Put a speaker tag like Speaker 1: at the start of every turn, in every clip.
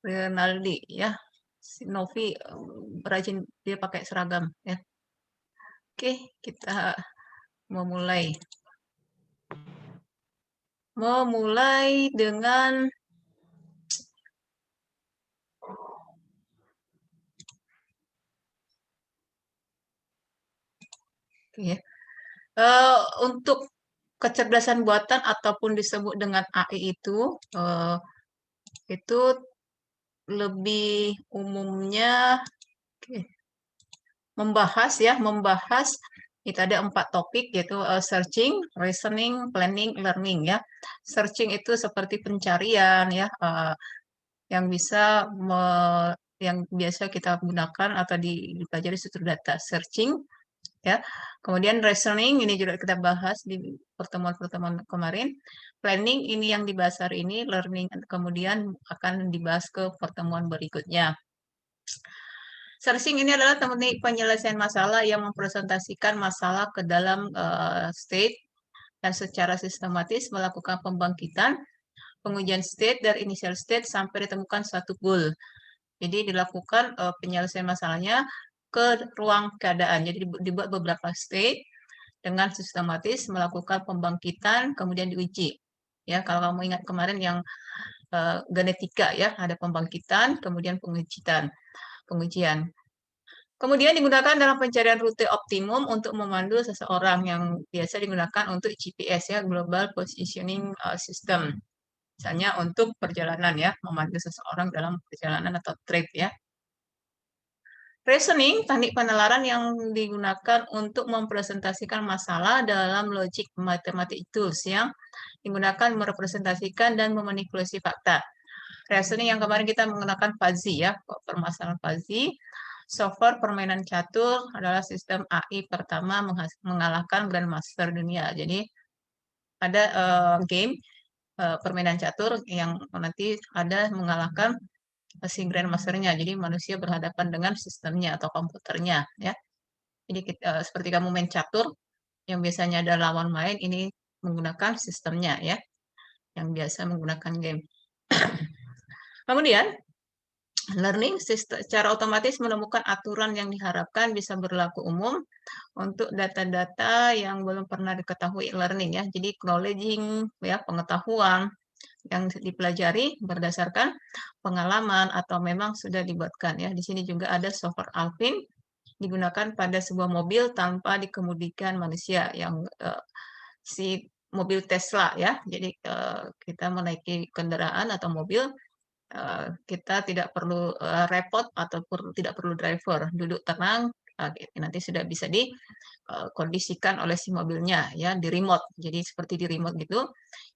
Speaker 1: Rinaldi ya. Si Novi rajin dia pakai seragam ya. Oke, kita memulai. Memulai dengan ya. Untuk kecerdasan buatan ataupun disebut dengan AI itu lebih umumnya membahas itu ada 4 topik yaitu searching, reasoning, planning, learning ya. Searching itu seperti pencarian ya, yang bisa yang biasa kita gunakan atau dipelajari struktur data searching ya. Kemudian reasoning ini juga kita bahas di pertemuan-pertemuan kemarin. Planning ini yang dibahas hari ini, learning kemudian akan dibahas ke pertemuan berikutnya. Searching ini adalah teknik penyelesaian masalah yang mempresentasikan masalah ke dalam state dan secara sistematis melakukan pembangkitan, pengujian state dan initial state sampai ditemukan satu goal. Jadi dilakukan penyelesaian masalahnya ke ruang keadaan. Jadi dibuat beberapa state dengan sistematis melakukan pembangkitan kemudian diuji. Ya, kalau kamu ingat kemarin yang genetika ya, ada pembangkitan kemudian pengujian. Kemudian digunakan dalam pencarian rute optimum untuk memandu seseorang yang biasa digunakan untuk GPS ya, Global Positioning System. Misalnya untuk perjalanan ya, memandu seseorang dalam perjalanan atau trip ya. Reasoning, teknik penalaran yang digunakan untuk mempresentasikan masalah dalam logic matematik tools yang digunakan merepresentasikan dan memanipulasi fakta. Reasoning yang kemarin kita menggunakan fuzzy ya, permasalahan fuzzy. Software permainan catur adalah sistem AI pertama mengalahkan Grandmaster dunia. Jadi ada game permainan catur yang nanti ada mengalahkan si Grandmasternya. Jadi manusia berhadapan dengan sistemnya atau komputernya ya. Jadi seperti kamu main catur yang biasanya ada lawan main, ini menggunakan sistemnya ya, yang biasa menggunakan game. Kemudian learning secara otomatis menemukan aturan yang diharapkan bisa berlaku umum untuk data-data yang belum pernah diketahui learning ya. Jadi knowledging ya, pengetahuan yang dipelajari berdasarkan pengalaman atau memang sudah dibuatkan ya. Di sini juga ada software Alpine digunakan pada sebuah mobil tanpa dikemudikan manusia yang si mobil Tesla ya. Jadi kita menaiki kendaraan atau mobil kita tidak perlu repot ataupun tidak perlu driver, duduk tenang, nanti sudah bisa dikondisikan oleh si mobilnya ya di remote. Jadi seperti di remote gitu.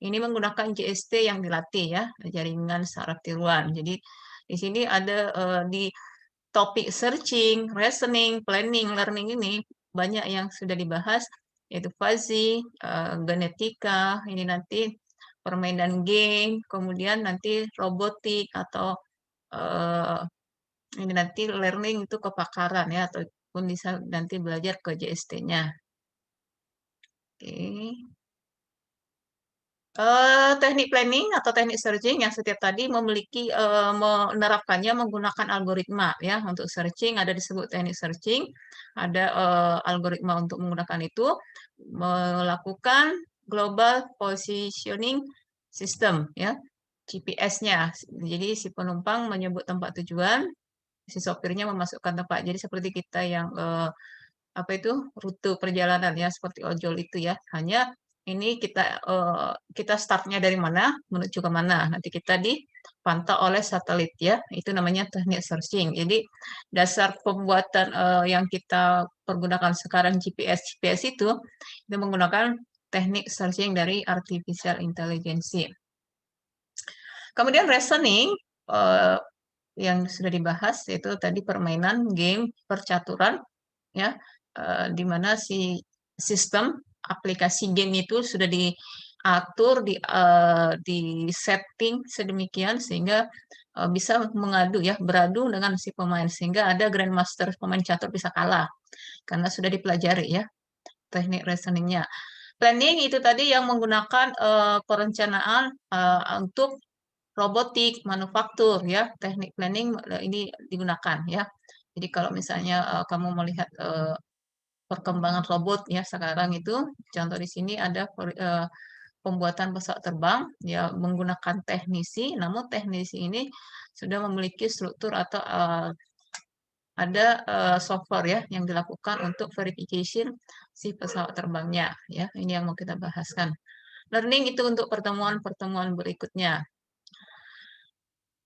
Speaker 1: Ini menggunakan JST yang dilatih ya, jaringan saraf tiruan. Jadi di sini ada di topik searching, reasoning, planning, learning ini banyak yang sudah dibahas yaitu fuzzy, genetika, ini nanti permainan game, kemudian nanti robotik atau eh, ini nanti learning itu kepakaran ya ataupun bisa nanti belajar ke JST-nya. Oke. Teknik planning atau teknik searching yang setiap tadi memiliki menerapkannya menggunakan algoritma ya untuk searching ada disebut teknik searching ada algoritma untuk menggunakan itu melakukan global positioning system ya GPS-nya jadi si penumpang menyebut tempat tujuan si sopirnya memasukkan tempat jadi seperti kita yang apa itu rute perjalanan ya seperti ojol itu ya hanya ini kita startnya dari mana menuju ke mana nanti kita dipantau oleh satelit ya itu namanya teknik searching jadi dasar pembuatan yang kita pergunakan sekarang GPS itu menggunakan teknik searching dari artificial intelligence. Kemudian reasoning eh, yang sudah dibahas yaitu tadi permainan game percaturan ya di mana si sistem aplikasi game itu sudah diatur di setting sedemikian sehingga bisa mengadu ya beradu dengan si pemain sehingga ada grandmaster pemain catur bisa kalah karena sudah dipelajari ya teknik reasoningnya. Planning itu tadi yang menggunakan perencanaan untuk robotik, manufaktur ya, teknik planning ini digunakan ya. Jadi kalau misalnya kamu melihat perkembangan robot ya sekarang itu, contoh di sini ada pembuatan pesawat terbang ya menggunakan teknisi, namun teknisi ini sudah memiliki struktur atau ada software ya yang dilakukan untuk verification si pesawat terbangnya ya. Ini yang mau kita bahaskan. Learning itu untuk pertemuan-pertemuan berikutnya.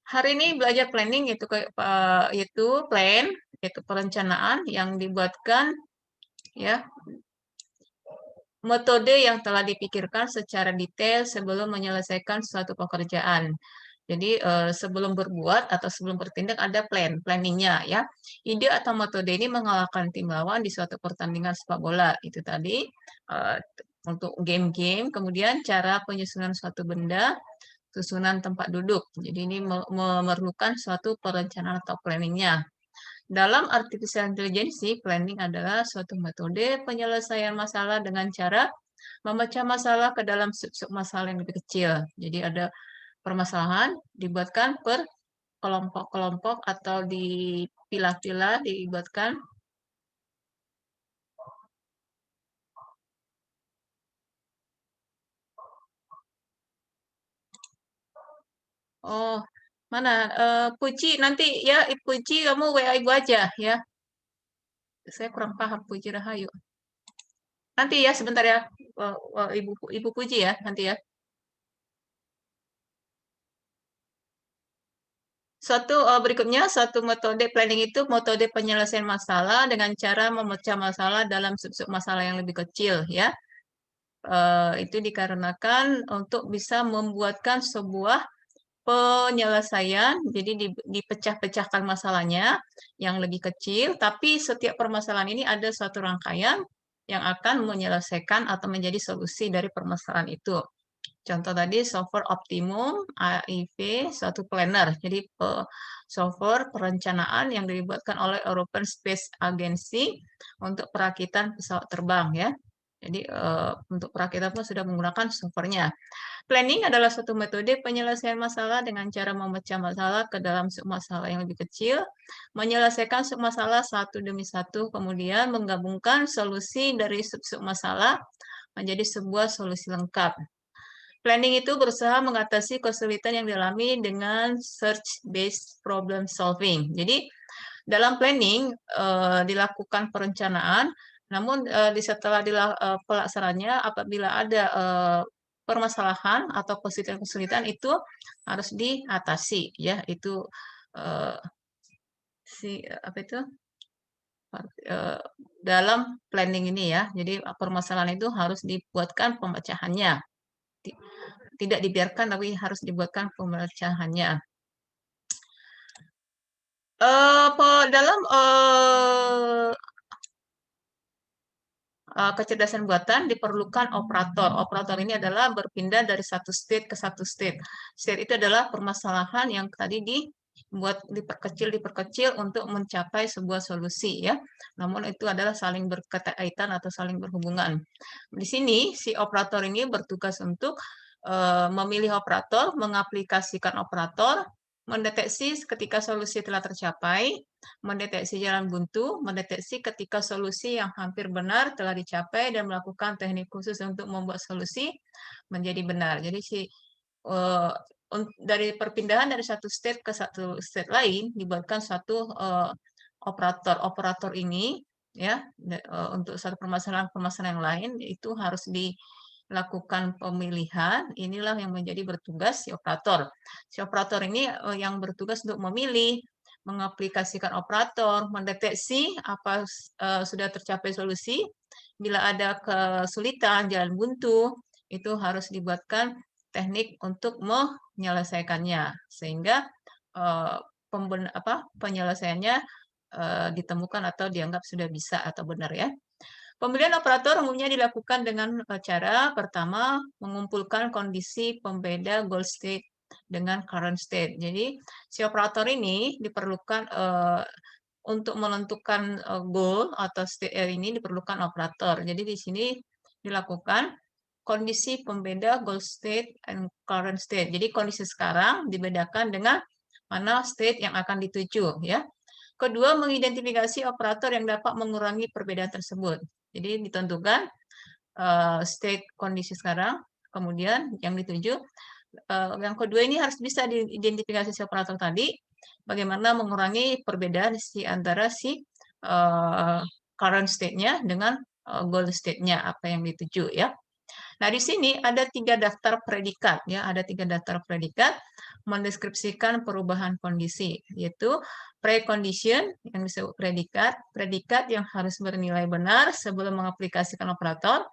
Speaker 1: Hari ini belajar planning yaitu plan yaitu perencanaan yang dibuatkan ya metode yang telah dipikirkan secara detail sebelum menyelesaikan suatu pekerjaan. Jadi sebelum berbuat atau sebelum bertindak ada planningnya ya. Ide atau metode ini mengalahkan tim lawan di suatu pertandingan sepak bola. Itu tadi eh, untuk game-game. Kemudian cara penyusunan suatu benda, susunan tempat duduk. Jadi ini memerlukan suatu perencanaan atau planningnya. Dalam artificial intelligence, planning adalah suatu metode penyelesaian masalah dengan cara memecah masalah ke dalam sub-sub masalah yang lebih kecil. Jadi ada permasalahan dibuatkan per kelompok-kelompok atau dipilah-pilah, dibuatkan. Oh, mana? Puji, nanti ya, Puji kamu WA Ibu aja ya. Saya kurang paham Puji Rahayu. Nanti ya, sebentar ya, Ibu Puji ya, nanti ya. Berikutnya, suatu metode planning itu metode penyelesaian masalah dengan cara memecah masalah dalam sub-sub masalah yang lebih kecil ya. Itu dikarenakan untuk bisa membuatkan sebuah penyelesaian, jadi dipecah-pecahkan masalahnya yang lebih kecil, tapi setiap permasalahan ini ada suatu rangkaian yang akan menyelesaikan atau menjadi solusi dari permasalahan itu. Contoh tadi software Optimum AIV suatu planner. Jadi software perencanaan yang dibuatkan oleh European Space Agency untuk perakitan pesawat terbang ya. Jadi untuk perakitan pun sudah menggunakan softwarenya. Planning adalah suatu metode penyelesaian masalah dengan cara memecah masalah ke dalam submasalah yang lebih kecil, menyelesaikan submasalah satu demi satu, kemudian menggabungkan solusi dari sub-sub masalah menjadi sebuah solusi lengkap. Planning itu berusaha mengatasi kesulitan yang dialami dengan search-based problem solving. Jadi, dalam planning dilakukan perencanaan, namun setelah pelaksanaannya apabila ada permasalahan atau kesulitan-kesulitan itu harus diatasi ya itu eh, apa itu eh, dalam planning ini ya. Jadi permasalahan itu harus dibuatkan pemecahannya. Tidak dibiarkan tapi harus dibuatkan pemecahannya. Dalam kecerdasan buatan diperlukan operator. Operator ini adalah berpindah dari satu state ke satu state. State itu adalah permasalahan yang tadi dibuat diperkecil untuk mencapai sebuah solusi ya. Namun itu adalah saling berkaitan atau saling berhubungan. Di sini si operator ini bertugas untuk memilih operator, mengaplikasikan operator, mendeteksi ketika solusi telah tercapai, mendeteksi jalan buntu, mendeteksi ketika solusi yang hampir benar telah dicapai, dan melakukan teknik khusus untuk membuat solusi menjadi benar. Jadi uh, dari perpindahan dari satu state ke satu state lain dibuatkan satu operator. Operator ini ya untuk satu permasalahan yang lain itu harus dilakukan pemilihan. Inilah yang menjadi bertugas si operator. Si operator ini yang bertugas untuk memilih, mengaplikasikan operator, mendeteksi apa sudah tercapai solusi. Bila ada kesulitan, jalan buntu, itu harus dibuatkan teknik untuk menyelesaikannya. Sehingga eh, penyelesaiannya ditemukan atau dianggap sudah bisa atau benar ya. Pemilihan operator umumnya dilakukan dengan cara pertama mengumpulkan kondisi pembeda goal state dengan current state. Jadi si operator ini diperlukan untuk menentukan goal atau state ini diperlukan operator. Jadi di sini dilakukan kondisi pembeda goal state and current state. Jadi kondisi sekarang dibedakan dengan mana state yang akan dituju, ya. Kedua, mengidentifikasi operator yang dapat mengurangi perbedaan tersebut. Jadi ditentukan state kondisi sekarang, kemudian yang dituju. Yang kedua ini harus bisa diidentifikasi si operator tadi, bagaimana mengurangi perbedaan antara si current state-nya dengan goal state-nya, apa yang dituju, ya. Nah, di sini ada 3 daftar predikat, ya, ada 3 daftar predikat mendeskripsikan perubahan kondisi, yaitu precondition yang disebut predikat, predikat yang harus bernilai benar sebelum mengaplikasikan operator,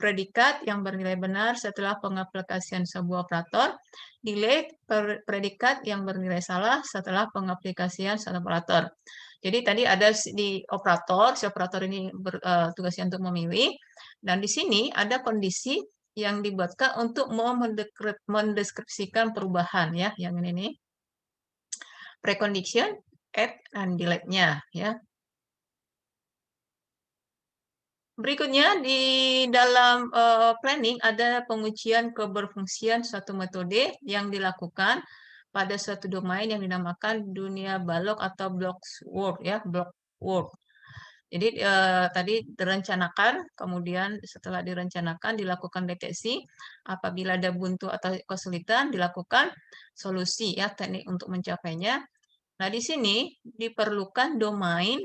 Speaker 1: predikat yang bernilai benar setelah pengaplikasian sebuah operator, delay predikat yang bernilai salah setelah pengaplikasian suatu operator. Jadi tadi ada di operator, si operator ini tugasnya untuk memilih, dan di sini ada kondisi yang dibuatkan untuk mendeskripsikan perubahan, ya, yang ini nih, precondition, add, dan delete-nya, ya. Berikutnya di dalam planning ada pengujian keberfungsian suatu metode yang dilakukan pada suatu domain yang dinamakan dunia balok atau block world, ya, block world. Jadi tadi direncanakan, kemudian setelah direncanakan dilakukan deteksi, apabila ada buntu atau kesulitan dilakukan solusi, ya, teknik untuk mencapainya. Nah, di sini diperlukan domain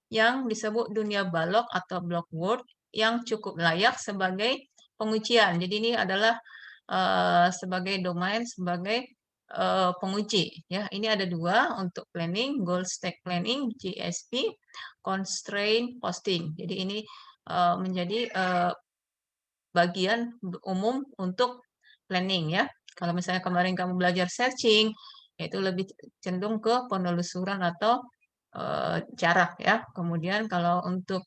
Speaker 1: yang disebut dunia balok atau block world yang cukup layak sebagai pengujian. Jadi ini adalah sebagai domain sebagai penguji, ya. Ini ada 2 untuk planning, goal stack planning, GSP, constraint posting. Jadi ini menjadi bagian umum untuk planning, ya. Kalau misalnya kemarin kamu belajar searching, itu lebih cenderung ke penelusuran atau jarak, ya. Kemudian kalau untuk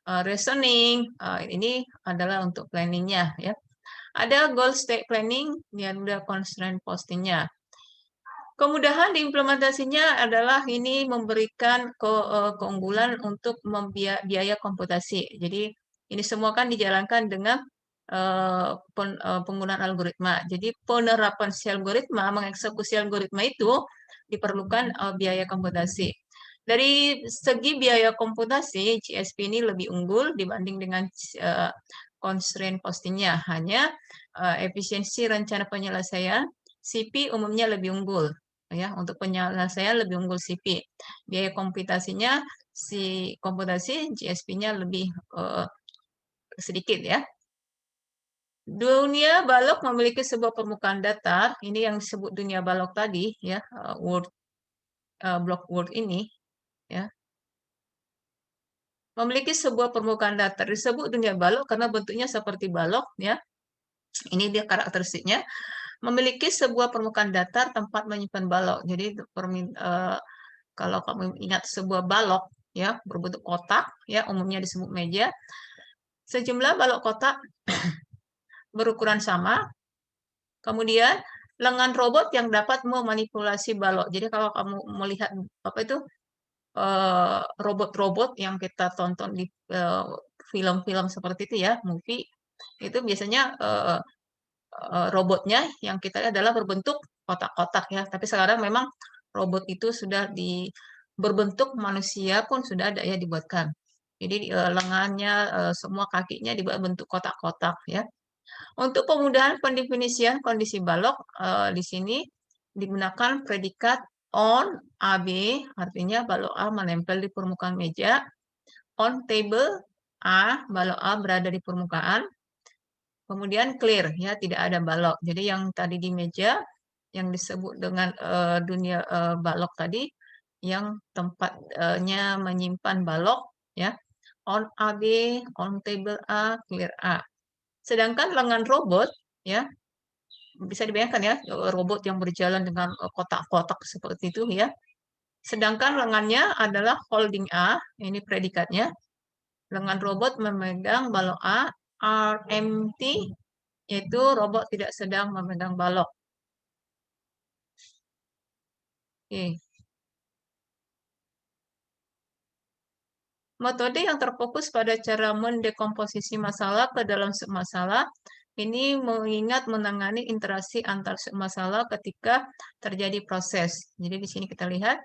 Speaker 1: reasoning, ini adalah untuk planningnya, ya. Ada goal state planning yang ada constraint postingnya. Kemudahan diimplementasinya adalah ini memberikan keunggulan untuk biaya komputasi. Jadi ini semua kan dijalankan dengan penggunaan algoritma. Jadi penerapan si algoritma, mengeksekusi algoritma itu diperlukan biaya komputasi. Dari segi biaya komputasi, GSP ini lebih unggul dibanding dengan constraint postingnya. Hanya efisiensi rencana penyelesaian CP umumnya lebih unggul, ya. Untuk penyelesaian lebih unggul CP. Biaya komputasinya si komputasi GSP-nya lebih sedikit, ya. Dunia balok memiliki sebuah permukaan datar, ini yang disebut dunia balok tadi, ya, block world ini, ya. Memiliki sebuah permukaan datar disebut dunia balok karena bentuknya seperti balok, ya. Ini dia karakteristiknya. Memiliki sebuah permukaan datar tempat menyimpan balok. Jadi kalau kamu ingat sebuah balok, ya, berbentuk kotak, ya, umumnya disebut meja. Sejumlah balok kotak berukuran sama. Kemudian lengan robot yang dapat memanipulasi balok. Jadi kalau kamu melihat apa itu robot-robot yang kita tonton di film-film seperti itu, ya, movie, itu biasanya robotnya yang kita lihat adalah berbentuk kotak-kotak, ya. Tapi sekarang memang robot itu sudah berbentuk manusia pun sudah ada, ya, dibuatkan. Jadi lengannya, semua kakinya dibuat bentuk kotak-kotak, ya. Untuk pemudahan pendefinisian kondisi balok, di sini digunakan predikat on AB, artinya balok A menempel di permukaan meja. On table A, balok A berada di permukaan. Kemudian clear, ya, tidak ada balok. Jadi yang tadi di meja yang disebut dengan dunia balok tadi, yang tempatnya menyimpan balok, ya, on AB, on table A, clear A. Sedangkan lengan robot, ya, bisa dibayangkan, ya, robot yang berjalan dengan kotak-kotak seperti itu, ya. Sedangkan lengannya adalah holding A, ini predikatnya. Lengan robot memegang balok A, are empty, yaitu robot tidak sedang memegang balok. Oke. Metode yang terfokus pada cara mendekomposisi masalah ke dalam submasalah ini mengingat menangani interaksi antar submasalah ketika terjadi proses. Jadi di sini kita lihat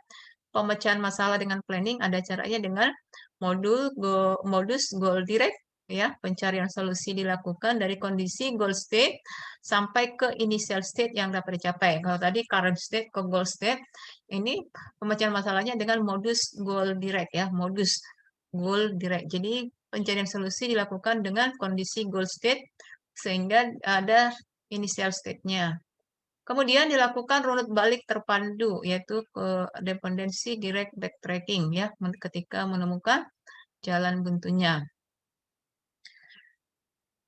Speaker 1: pemecahan masalah dengan planning ada caranya dengan modus goal direct, ya, pencarian solusi dilakukan dari kondisi goal state sampai ke initial state yang dapat dicapai. Kalau tadi current state ke goal state, ini pemecahan masalahnya dengan modus goal direct, ya, modus goal direct. Jadi pencarian solusi dilakukan dengan kondisi goal state sehingga ada initial state-nya. Kemudian dilakukan runut balik terpandu, yaitu ke dependensi direct backtracking, ya, ketika menemukan jalan buntunya.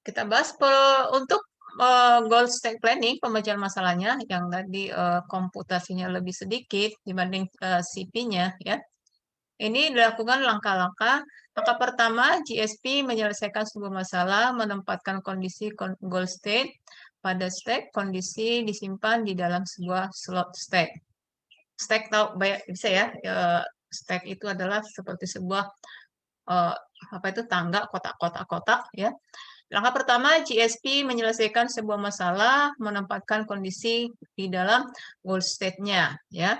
Speaker 1: Kita bahas untuk goal stack planning, pembacaan masalahnya yang tadi komputasinya lebih sedikit dibanding CP-nya, ya. Ini dilakukan langkah-langkah. Langkah pertama, GSP menyelesaikan sebuah masalah, menempatkan kondisi goal state pada stack, kondisi disimpan di dalam sebuah slot stack. Stack tahu bisa ya, stack itu adalah seperti sebuah apa itu tangga kotak-kotak ya. Langkah pertama, GSP menyelesaikan sebuah masalah, menempatkan kondisi di dalam goal state-nya, ya.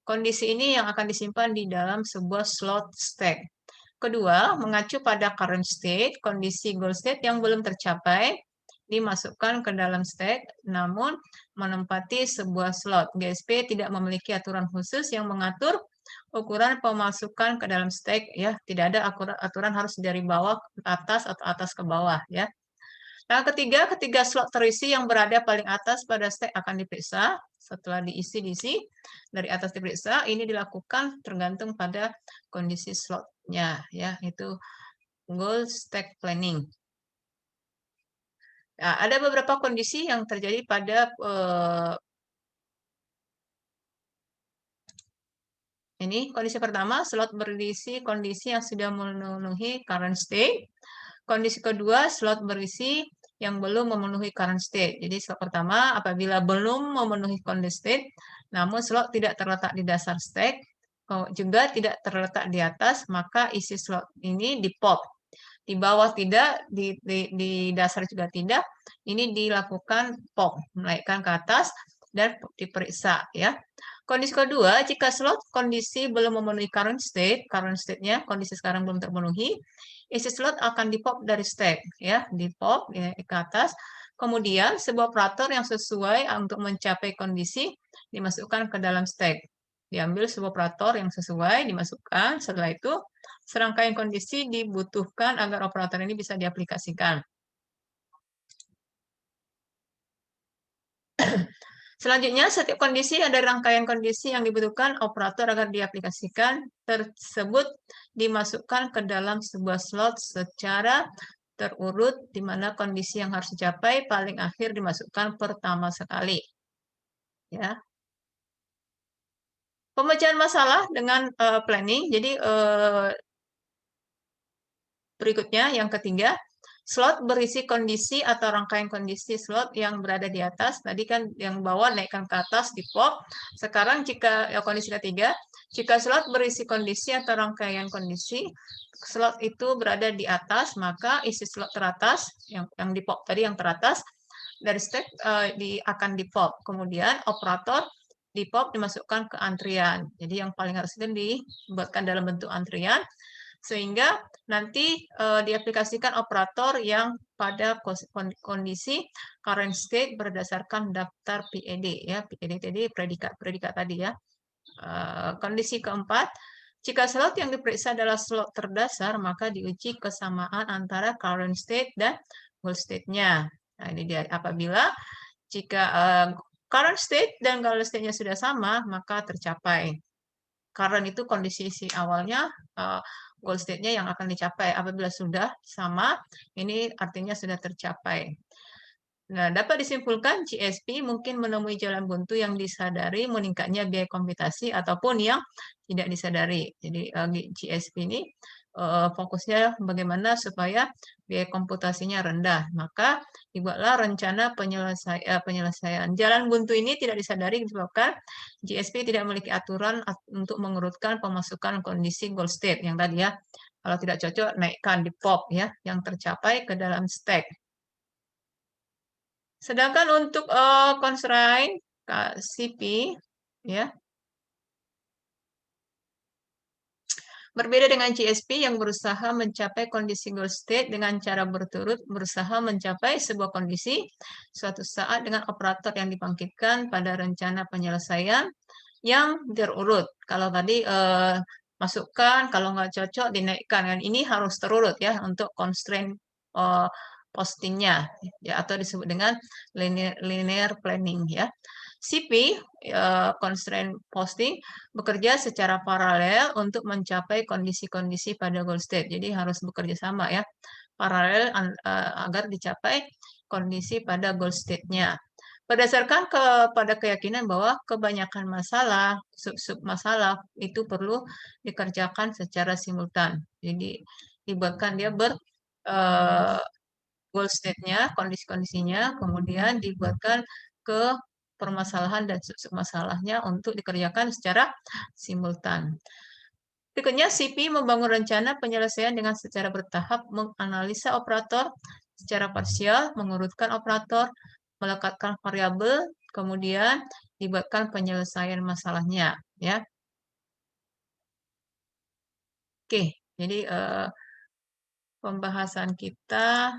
Speaker 1: Kondisi ini yang akan disimpan di dalam sebuah slot stack. Kedua, mengacu pada current state, kondisi goal state yang belum tercapai, dimasukkan ke dalam stack, namun menempati sebuah slot. GSP tidak memiliki aturan khusus yang mengatur ukuran pemasukan ke dalam stack, ya. Tidak ada aturan harus dari bawah ke atas atau atas ke bawah, ya. Nah, ketiga slot terisi yang berada paling atas pada stack akan diperiksa. Setelah diisi dari atas diperiksa, ini dilakukan tergantung pada kondisi slotnya, ya, itu goal stack planning. Nah, ada beberapa kondisi yang terjadi pada ini kondisi pertama, slot berisi kondisi yang sudah memenuhi current state. Kondisi kedua, slot berisi yang belum memenuhi current state. Jadi slot pertama, apabila belum memenuhi current state, namun slot tidak terletak di dasar stack, juga tidak terletak di atas, maka isi slot ini di-pop. Di bawah tidak, di dasar juga tidak, ini dilakukan pop, menaikkan ke atas, dan diperiksa, ya. Kondisi kedua, jika slot kondisi belum memenuhi current state-nya, kondisi sekarang belum terpenuhi, isi slot akan di-pop dari stack, ya, di-pop ke atas. Kemudian, sebuah operator yang sesuai untuk mencapai kondisi dimasukkan ke dalam stack. Diambil sebuah operator yang sesuai, dimasukkan. Setelah itu, serangkaian kondisi dibutuhkan agar operator ini bisa diaplikasikan. Selanjutnya, setiap kondisi ada rangkaian kondisi yang dibutuhkan operator agar diaplikasikan tersebut dimasukkan ke dalam sebuah slot secara terurut, di mana kondisi yang harus dicapai paling akhir dimasukkan pertama sekali. Ya. Pemecahan masalah dengan planning. Jadi berikutnya yang ketiga, slot berisi kondisi atau rangkaian kondisi slot yang berada di atas. Tadi kan yang bawah naikkan ke atas di pop. Sekarang jika kondisi ketiga, jika slot berisi kondisi atau rangkaian kondisi, slot itu berada di atas, maka isi slot teratas yang di pop tadi yang teratas dari stack akan di pop. Kemudian operator di pop dimasukkan ke antrian. Jadi yang paling harus itu dibuatkan dalam bentuk antrian sehingga nanti diaplikasikan operator yang pada kondisi current state berdasarkan daftar PED, ya. PED tadi predikat tadi, ya. Kondisi keempat, jika slot yang diperiksa adalah slot terdasar, maka diuji kesamaan antara current state dan goal state-nya. Nah, ini dia, apabila jika current state dan goal state-nya sudah sama, maka tercapai. Current itu kondisi awalnya, goal state-nya yang akan dicapai. Apabila sudah sama, ini artinya sudah tercapai. Nah, dapat disimpulkan GSP mungkin menemui jalan buntu yang disadari meningkatnya biaya komputasi ataupun yang tidak disadari. Jadi GSP ini fokusnya bagaimana supaya biaya komputasinya rendah. Maka dibuatlah rencana penyelesaian. Jalan buntu ini tidak disadari disebabkan GSP tidak memiliki aturan untuk mengurutkan pemasukan kondisi goal state yang tadi, ya. Kalau tidak cocok, naikkan di pop ya, yang tercapai ke dalam stack. Sedangkan untuk constraint CP, ya, berbeda dengan GSP yang berusaha mencapai kondisi goal state dengan cara berturut berusaha mencapai sebuah kondisi suatu saat dengan operator yang dibangkitkan pada rencana penyelesaian yang terurut. Kalau tadi masukkan, kalau nggak cocok dinaikkan. Dan ini harus terurut ya untuk constraint postingnya ya, atau disebut dengan linear planning ya. CP constraint posting bekerja secara paralel untuk mencapai kondisi-kondisi pada goal state. Jadi harus bekerja sama ya, paralel agar dicapai kondisi pada goal state-nya. Berdasarkan kepada keyakinan bahwa kebanyakan masalah, sub-sub masalah itu perlu dikerjakan secara simultan. Jadi dibuatkan dia goal state-nya, kondisi-kondisinya, kemudian dibuatkan ke permasalahan dan sub-sub masalahnya untuk dikerjakan secara simultan. Berikutnya, CP membangun rencana penyelesaian dengan secara bertahap, menganalisa operator secara parsial, mengurutkan operator, melekatkan variabel, kemudian dibuatkan penyelesaian masalahnya. Ya, oke. Jadi pembahasan kita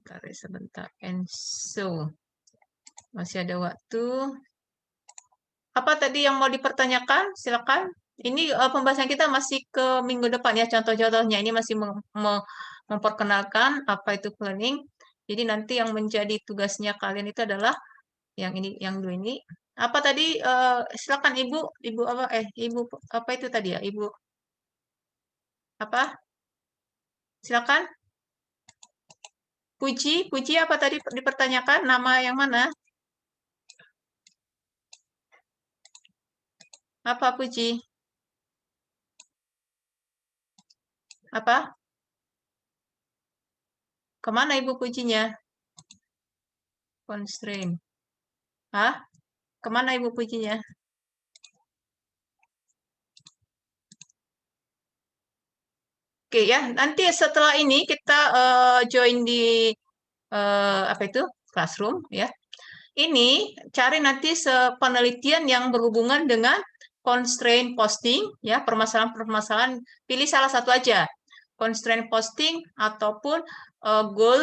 Speaker 1: tarik sebentar. And so masih ada waktu. Apa tadi yang mau dipertanyakan? Silakan. Ini pembahasan kita masih ke minggu depan ya, contoh-contohnya. Ini masih memperkenalkan apa itu planning. Jadi nanti yang menjadi tugasnya kalian itu adalah yang ini, yang dua ini. Apa tadi? Silakan Ibu, Ibu apa? Ibu apa itu tadi ya? Ibu apa? Silakan. Puji, Puji apa tadi dipertanyakan? Nama yang mana? Apa Puji? Apa? Kemana Ibu Pujinya? Constraint. Hah? Kemana Ibu Pujinya? Oke ya, nanti setelah ini kita join di apa itu classroom ya. Ini cari nanti penelitian yang berhubungan dengan constraint posting ya, permasalahan-permasalahan. Pilih salah satu aja, constraint posting ataupun goal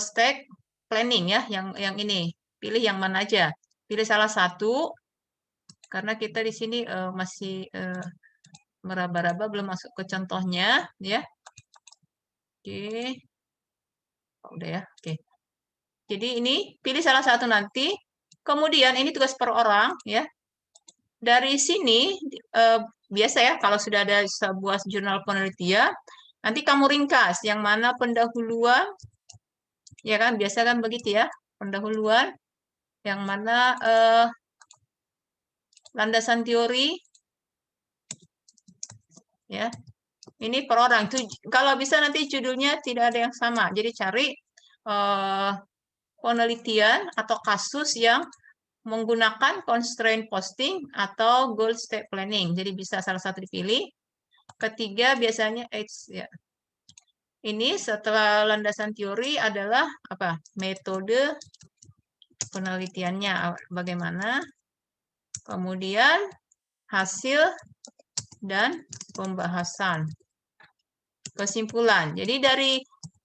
Speaker 1: stack planning ya, yang ini. Pilih yang mana aja. Pilih salah satu karena kita di sini masih meraba-raba belum masuk ke contohnya ya. Oke. Oh, udah ya. Oke. Jadi ini pilih salah satu nanti. Kemudian ini tugas per orang ya. Dari sini biasa ya kalau sudah ada sebuah jurnal penelitian, nanti kamu ringkas yang mana pendahuluan, ya kan biasa kan begitu ya, pendahuluan, yang mana landasan teori, ya. Ini per orang. Kalau bisa nanti judulnya tidak ada yang sama. Jadi cari penelitian atau kasus yang menggunakan constraint posting atau goal state planning. Jadi bisa salah satu dipilih. Ketiga biasanya ya. Ini setelah landasan teori adalah apa? Metode penelitiannya bagaimana. Kemudian hasil dan pembahasan. Kesimpulan. Jadi dari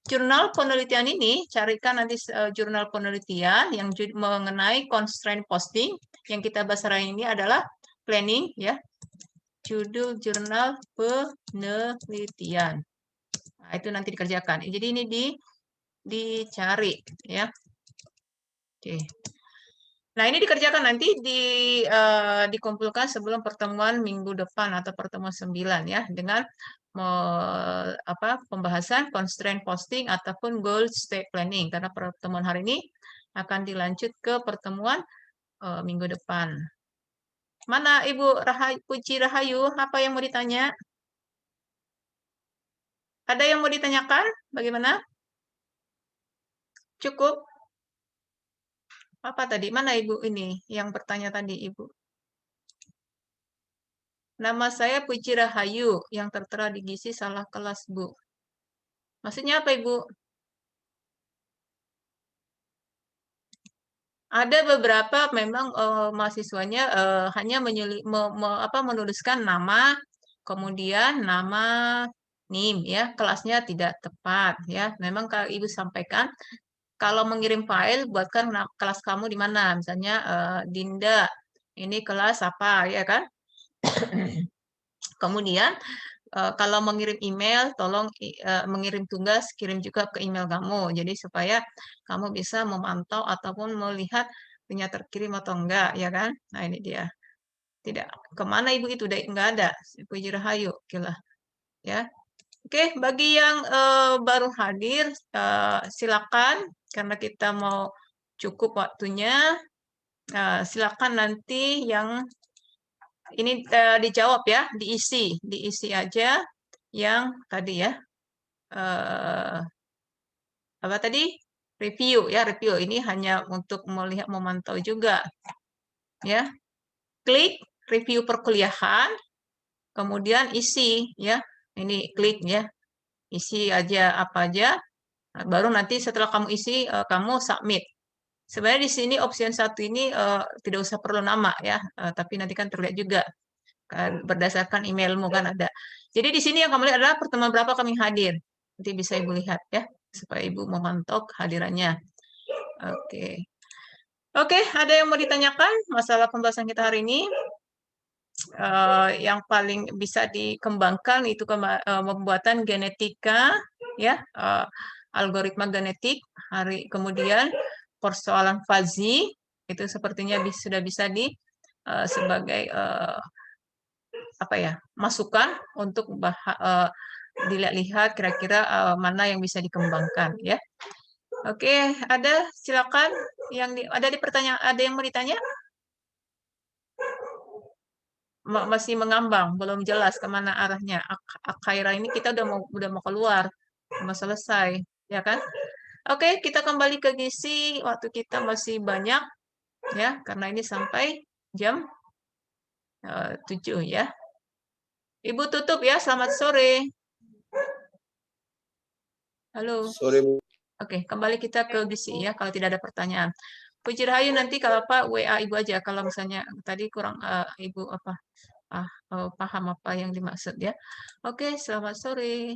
Speaker 1: jurnal penelitian ini, carikan nanti jurnal penelitian yang mengenai constraint posting. Yang kita bahas hari ini adalah planning, ya. Judul jurnal penelitian. Nah, itu nanti dikerjakan. Jadi ini dicari, ya. Oke. Nah, ini dikerjakan nanti dikumpulkan sebelum pertemuan minggu depan atau pertemuan 9 ya, dengan pembahasan constraint posting ataupun goal state planning, karena pertemuan hari ini akan dilanjut ke pertemuan minggu depan. Mana Ibu Puji Rahayu, apa yang mau ditanya? Ada yang mau ditanyakan? Bagaimana? Cukup? Apa tadi? Mana Ibu ini yang bertanya tadi, Ibu? Nama saya Puji Rahayu, yang tertera di Gizi salah kelas, Bu. Maksudnya apa, Ibu? Ada beberapa memang mahasiswanya hanya menuliskan nama, kemudian nama NIM ya, kelasnya tidak tepat ya. Memang kalau Ibu sampaikan kalau mengirim file buatkan kelas kamu di mana, misalnya Dinda, ini kelas apa ya kan? Kemudian kalau mengirim email, tolong mengirim tugas, kirim juga ke email kamu. Jadi supaya kamu bisa memantau ataupun melihat punya terkirim atau enggak, ya kan? Nah ini dia. Tidak kemana ibu itu? Udah enggak ada. Puji Rahayu, oke lah. Ya, oke. Bagi yang baru hadir, silakan karena kita mau cukup waktunya. Silakan nanti yang ini dijawab ya, diisi aja yang tadi ya. Apa tadi? Review ya, review ini hanya untuk melihat memantau juga ya. Klik review perkuliahan, kemudian isi ya. Ini klik ya. Isi aja apa aja. Baru nanti setelah kamu isi kamu submit. Sebenarnya di sini option satu ini tidak usah perlu nama ya, tapi nanti kan terlihat juga berdasarkan emailmu kan ada. Jadi di sini yang kamu lihat adalah pertemuan berapa kami hadir. Nanti bisa Ibu lihat ya, supaya Ibu memantau kehadirannya. Oke. Oke, ada yang mau ditanyakan masalah pembahasan kita hari ini? Yang paling bisa dikembangkan itu pembuatan genetika, ya, algoritma genetik. Kemudian persoalan fuzzy itu sepertinya sudah bisa sebagai apa ya, masukan untuk dilihat-lihat kira-kira mana yang bisa dikembangkan ya. Oke, silakan ada yang mau ditanya? Masih mengambang, belum jelas kemana arahnya. Akhaira ini kita udah mau keluar, mau selesai, ya kan? Oke, kita kembali ke gizi. Waktu kita masih banyak, ya, karena ini sampai jam 7 ya. Ibu tutup ya. Selamat sore. Halo.
Speaker 2: Sore, Bu.
Speaker 1: Oke, kembali kita ke gizi ya. Kalau tidak ada pertanyaan. Puji Rahayu nanti kalau apa WA Ibu aja. Kalau misalnya tadi kurang Ibu paham apa yang dimaksud ya. Oke, selamat sore.